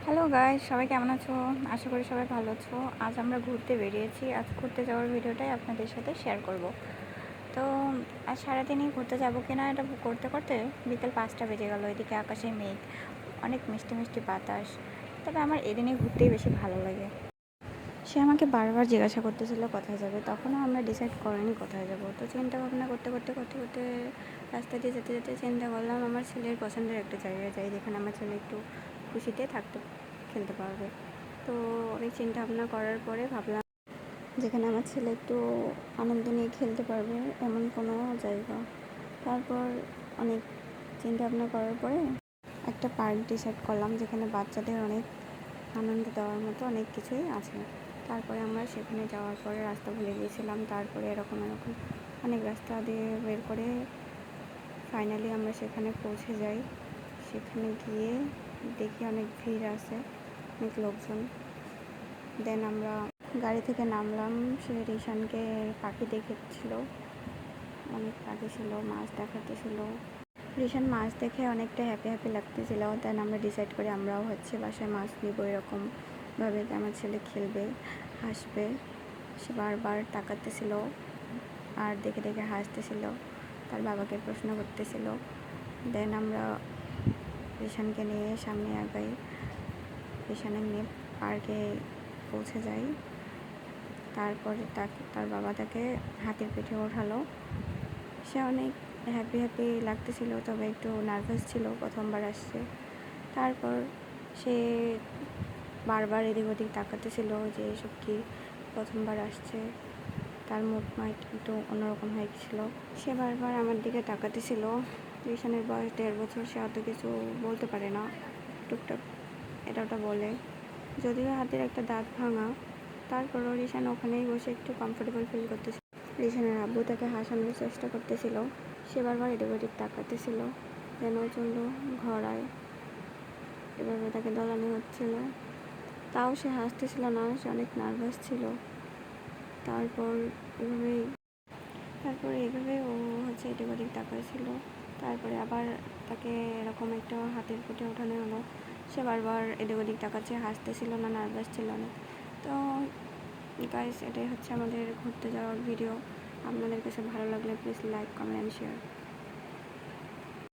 Hello guys, সবাই কেমন আছো? আশা করি সবাই ভালো আছো। আজ আমরা ঘুরতে বেরিয়েছি। আজ ঘুরতে যাওয়ার ভিডিওটাই আপনাদের সাথে শেয়ার করব। তো আজ সারাদিনই ঘুরতে যাবো কিনা এটা করতে করতে বিকেল 5টা বেজে গেল। এদিকে আকাশে মেঘ, অনেক মিষ্টি মিষ্টি বাতাস। তবে আমার এদিনে ঘুরতেই বেশি ভালো লাগে। সে আমাকে বারবার জিজ্ঞাসা করতেছিল কোথায় যাবে, তখনও আমরা ডিসাইড করিনি কোথায় যাব। তো চিন্তা ভাবনা করতে করতে করতে করতে রাস্তা দিয়ে যেতে যেতে চিন্তা করলাম আমার ছেলের পছন্দের একটা জায়গায় যাই, যেখানে আমার ছেলে একটু খুশিতে থাকতে খেলতে পারবে। তো অনেক চিন্তা ভাবনা করার পরে ভাবলাম যেখানে আমার ছেলে একটু আনন্দ নিয়ে খেলতে পারবে এমন কোনো জায়গা। তারপর অনেক চিন্তা ভাবনা করার পরে একটা পার্ক ডিসাইড করলাম, যেখানে বাচ্চাদের অনেক আনন্দ দেওয়ার মতো অনেক কিছুই আছে। তারপরে আমরা সেখানে যাওয়ার পরে রাস্তা ভুলে গিয়েছিলাম। তারপরে এরকম এরকম অনেক রাস্তা দিয়ে বের করে ফাইনালি আমরা সেখানে পৌঁছে যাই। সেখানে গিয়ে দেখি অনেক ভিড় আছে, অনেক লোকজন। দেন আমরা গাড়ি থেকে নামলাম। সে রিশানকে পাখি দেখেছিল, অনেক পাখি ছিল, মাছ দেখাতেছিল। রিশান মাছ দেখে অনেকটা হ্যাপি হ্যাপি লাগতেছিল। দেন আমরা ডিসাইড করি আমরাও বাসায় মাছ নিব, এরকমভাবে আমার ছেলে খেলবে, হাসবে। সে বারবার তাকাতেছিল আর দেখে দেখে হাসতেছিল, তার বাবাকে প্রশ্ন করতেছিল। দেন আমরা রিশানকে নিয়ে সামনে আগাই। রিশানকে নিয়ে পার্কে পৌঁছে যাই। তারপরে তার বাবা তাকে হাতির পিঠে ওঠালো। সে অনেক হ্যাপি হ্যাপি লাগতেছিল, তবে একটু নার্ভাস ছিল, প্রথমবার আসছে। তারপর সে বারবার এদিক ওদিক তাকাতেছিল যে এসব কি, প্রথমবার আসছে। তার মুড মাইন্ড একটু অন্যরকম হয়ে গেছিলো। সে বারবার আমার দিকে তাকাতেছিল। রিশানের বয়স 1.5 বছর, সে অত কিছু বলতে পারে না, টুকটাক এটা ওটা বলে। যদিও হাতের একটা দাঁত ভাঙা, তারপরও রিশান ওখানেই বসে একটু কমফোর্টেবল ফিল করতেছিল। রিশানের আব্বু তাকে হাসানোর চেষ্টা করতেছিল, সে বারবার এদিক ওদিক তাকাতেছিল যেন চলল ঘোড়ায়, এভাবে তাকে দলানো হচ্ছিল। তাও সে হাসতেছিল না, সে অনেক নার্ভাস ছিল। তারপর এভাবেই এইভাবে ও এদিক ওদিক তাকাইছিল। তারপরে আবার তাকে এরকম একটা হাতের পিঠে ওঠানো হলো। সে বারবার এদিক ওদিক তাকাচ্ছে, হাসতেছিল না, নার্ভাস ছিল না। তো গাইস, এটাই হচ্ছে আমাদের ঘুরতে যাওয়ার ভিডিও। আপনাদের কাছে ভালো লাগলে প্লিজ লাইক, কমেন্ট, শেয়ার।